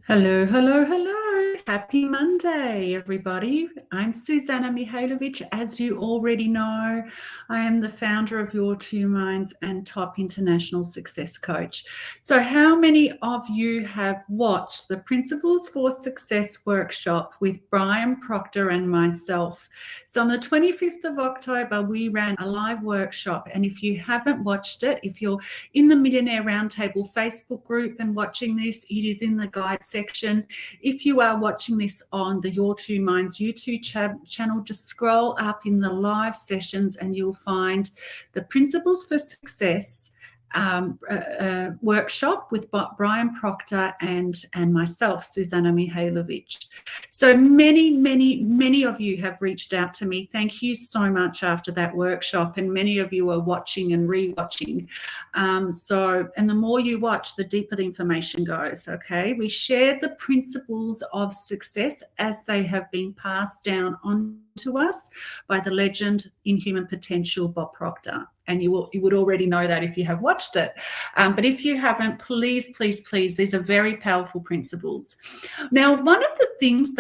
Hello, hello, hello. Happy Monday, everybody. I'm Suzana Mihailovic. As you already know, I am the founder of Your Two Minds and top international success coach. So how many of you have watched the Principles for Success workshop with Brian Proctor and myself? So on the 25th of October, we ran a live workshop. And if you haven't watched it, if you're in the Millionaire Roundtable Facebook group and watching this, it is in the guide section. If you are watching this on the Your Two Minds YouTube channel, just scroll up in the live sessions and you'll find the Principles for Success workshop with Brian Proctor and myself, Suzana Mihailovic. So many of you have reached out to me. Thank you so much after that workshop, and many of you are watching and re-watching. And the more you watch, the deeper the information goes, okay? We shared the principles of success as they have been passed down on to us by the legend in human potential, Bob Proctor. And you would already know that if you have watched it. But if you haven't, please, these are very powerful principles. Now, one of the things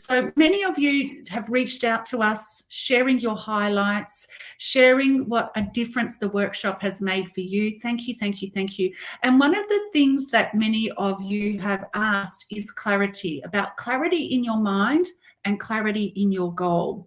so many of you have reached out to us, sharing your highlights, sharing what a difference the workshop has made for you. Thank you. And one of the things that many of you have asked is clarity in your mind and clarity in your goal.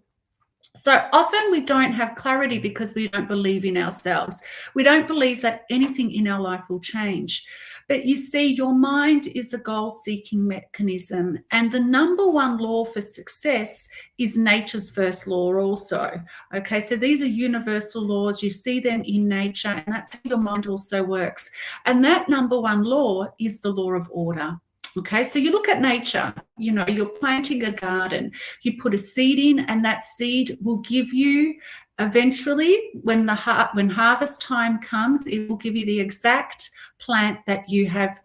So often we don't have clarity because we don't believe in ourselves. We don't believe that anything in our life will change. But you see, your mind is a goal-seeking mechanism. And the number one law for success is nature's first law also. Okay, so these are universal laws. You see them in nature, and that's how your mind also works. And that number one law is the law of order. Okay, so you look at nature, you're planting a garden, you put a seed in, and that seed will give you eventually, when harvest time comes, it will give you the exact plant that you have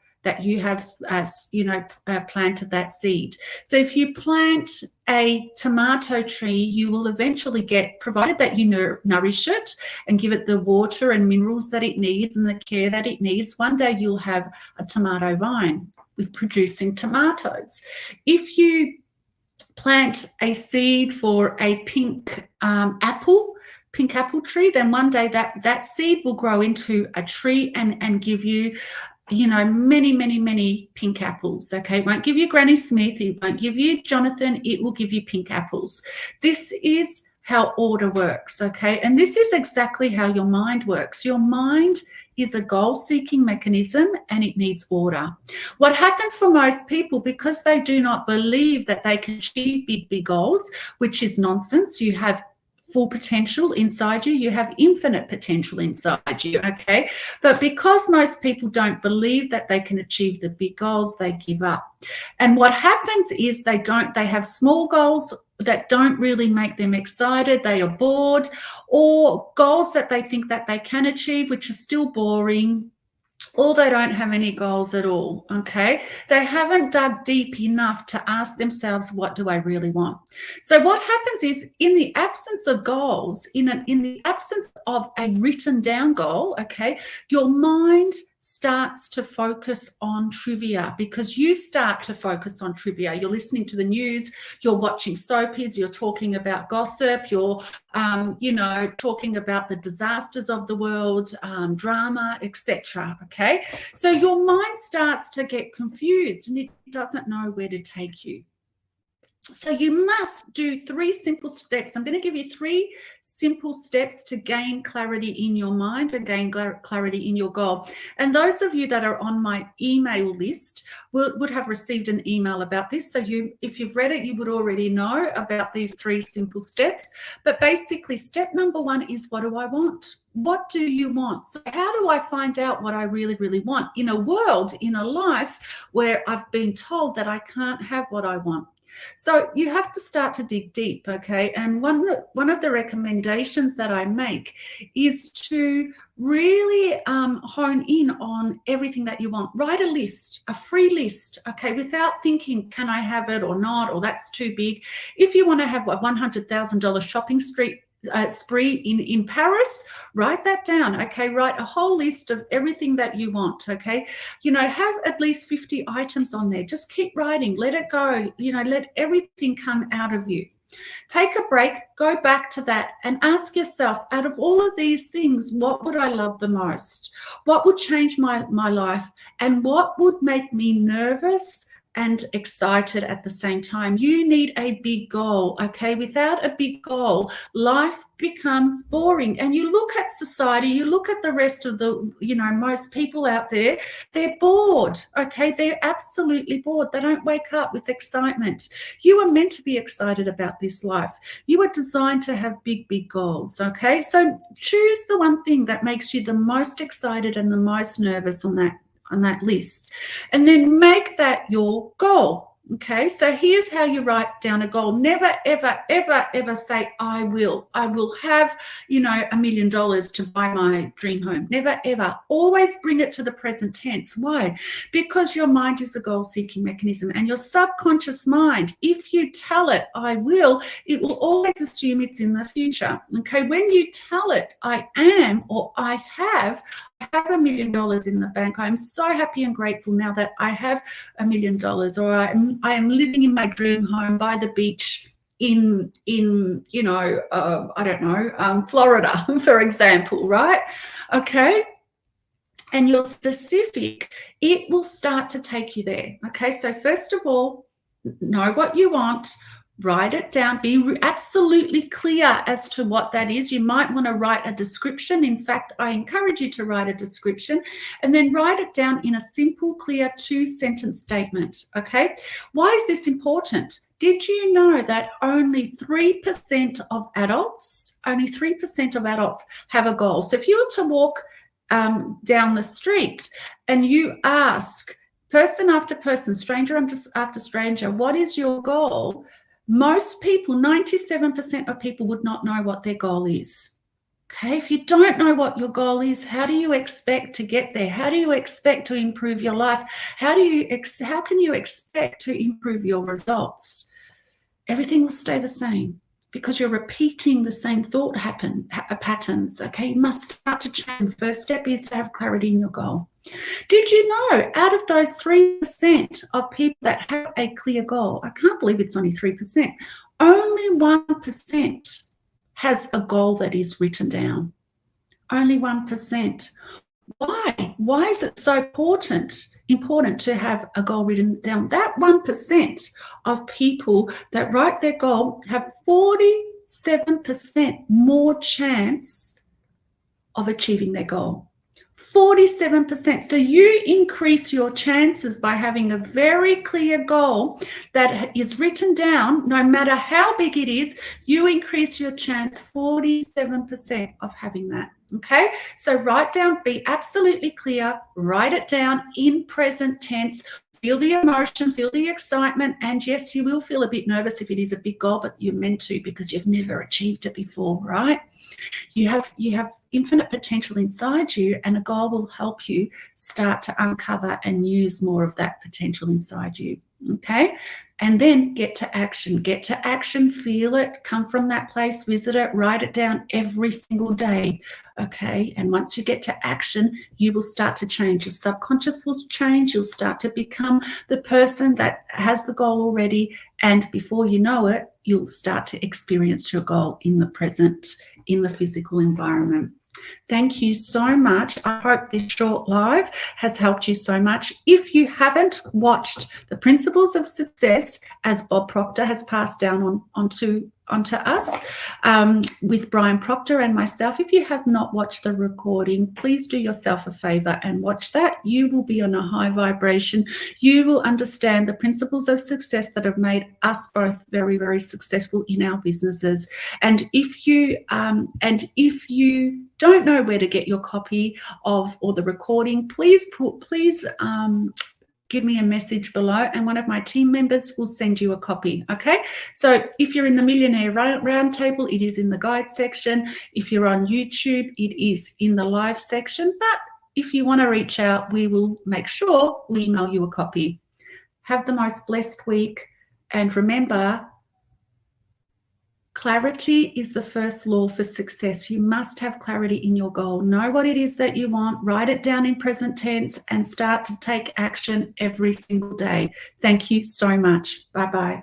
planted that seed. So if you plant a tomato tree, you will eventually get, provided that you nourish it and give it the water and minerals that it needs and the care that it needs, one day you'll have a tomato vine with producing tomatoes. If you plant a seed for a pink apple tree, then one day that seed will grow into a tree and give you many pink apples. Okay, it won't give you Granny Smith, it won't give you Jonathan, it will give you pink apples. This is how order works, okay? And this is exactly how your mind works. Your mind is a goal-seeking mechanism and it needs order. What happens for most people, because they do not believe that they can achieve big goals, which is nonsense. You have full potential inside you. You have infinite potential inside you, okay? But because most people don't believe that they can achieve the big goals, they give up. And what happens is they have small goals that don't really make them excited, they are bored, or goals that they think that they can achieve, which are still boring, or they don't have any goals at all, okay? They haven't dug deep enough to ask themselves, what do I really want? So what happens is, in the absence of goals, in the absence of a written down goal, okay, your mind starts to focus on trivia, because you start to focus on trivia. You're listening to the news, you're watching soapies, you're talking about gossip, you're talking about the disasters of the world, drama, etc. Okay, so your mind starts to get confused and it doesn't know where to take you. So you must do 3 simple steps. I'm going to give you 3 simple steps to gain clarity in your mind and gain clarity in your goal. And those of you that are on my email list would have received an email about this. So if you've read it, you would already know about these 3 simple steps. But basically, step number 1 is, what do I want? What do you want? So how do I find out what I really want in a world, in a life where I've been told that I can't have what I want? So you have to start to dig deep, okay? And one of the recommendations that I make is to really hone in on everything that you want. Write a list, a free list, okay, without thinking, can I have it or not, or that's too big. If you want to have a $100,000 shopping spree in Paris, write that down, okay? Write a whole list of everything that you want, okay? You know, have at least 50 items on there. Just keep writing, let it go, you know, let everything come out of you. Take a break, go back to that and ask yourself, out of all of these things, what would I love the most? What would change my life? And what would make me nervous and excited at the same time? You need a big goal, okay? Without a big goal, life becomes boring. And you look at society, you look at the rest of the, you know, most people out there, they're bored, okay? They're absolutely bored. They don't wake up with excitement. You are meant to be excited about this life. You are designed to have big, big goals, okay? So choose the one thing that makes you the most excited and the most nervous on that list, and then make that your goal. Okay, so here's how you write down a goal. Never, ever, ever, ever say, I will have, you know, $1 million to buy my dream home. Never, ever. Always bring it to the present tense. Why? Because your mind is a goal-seeking mechanism, and your subconscious mind, if you tell it, I will, it will always assume it's in the future. Okay, when you tell it, I am, or I have $1 million in the bank. I'm so happy and grateful now that I have $1 million, or I am living in my dream home by the beach in you know, I don't know, Florida, for example, right? Okay. And you're specific, it will start to take you there. Okay. So first of all, know what you want. Write it down. Be absolutely clear as to what that is. You might want to write a description. In fact, I encourage you to write a description and then write it down in a simple, clear 2-sentence statement. Okay. Why is this important? Did you know that only 3% of adults have a goal? So if you were to walk down the street and you ask person after person, stranger after stranger, what is your goal? Most people, 97% of people, would not know what their goal is. Okay, if you don't know what your goal is, how do you expect to get there? How do you expect to improve your life? How can you expect to improve your results? Everything will stay the same because you're repeating the same thought patterns. Okay, you must start to change. First step is to have clarity in your goal. Did you know, out of those 3% of people that have a clear goal, I can't believe it's only 3%, only 1% has a goal that is written down. Only 1%. Why? Why is it so important to have a goal written down? That 1% of people that write their goal have 47% more chance of achieving their goal. 47%. So you increase your chances by having a very clear goal that is written down. No matter how big it is, you increase your chance 47% of having that. Okay, so write down, be absolutely clear, write it down in present tense. Feel the emotion, feel the excitement, and yes, you will feel a bit nervous if it is a big goal, but you're meant to because you've never achieved it before, right? You have infinite potential inside you, and a goal will help you start to uncover and use more of that potential inside you. Okay, and then get to action. Get to action, feel it, come from that place, visit it, write it down every single day. Okay, and once you get to action, you will start to change. Your subconscious will change. You'll start to become the person that has the goal already, and before you know it, you'll start to experience your goal in the present, in the physical environment. Thank you so much. I hope this short live has helped you so much. If you haven't watched The Principles of Success, as Bob Proctor has passed down onto us with Brian Proctor and myself, if you have not watched the recording, please do yourself a favor and watch that. You will be on a high vibration. You will understand the principles of success that have made us both very, very successful in our businesses. And if you don't know where to get your copy of or the recording, please give me a message below and one of my team members will send you a copy. Okay, so if you're in the Millionaire Roundtable, it is in the guide section. If you're on YouTube, it is in the live section. But if you want to reach out, we will make sure we email you a copy. Have the most blessed week, and remember, Clarity is the first law for success. You must have clarity in your goal. Know what it is that you want, write it down in present tense, and start to take action every single day. Thank you so much. Bye-bye.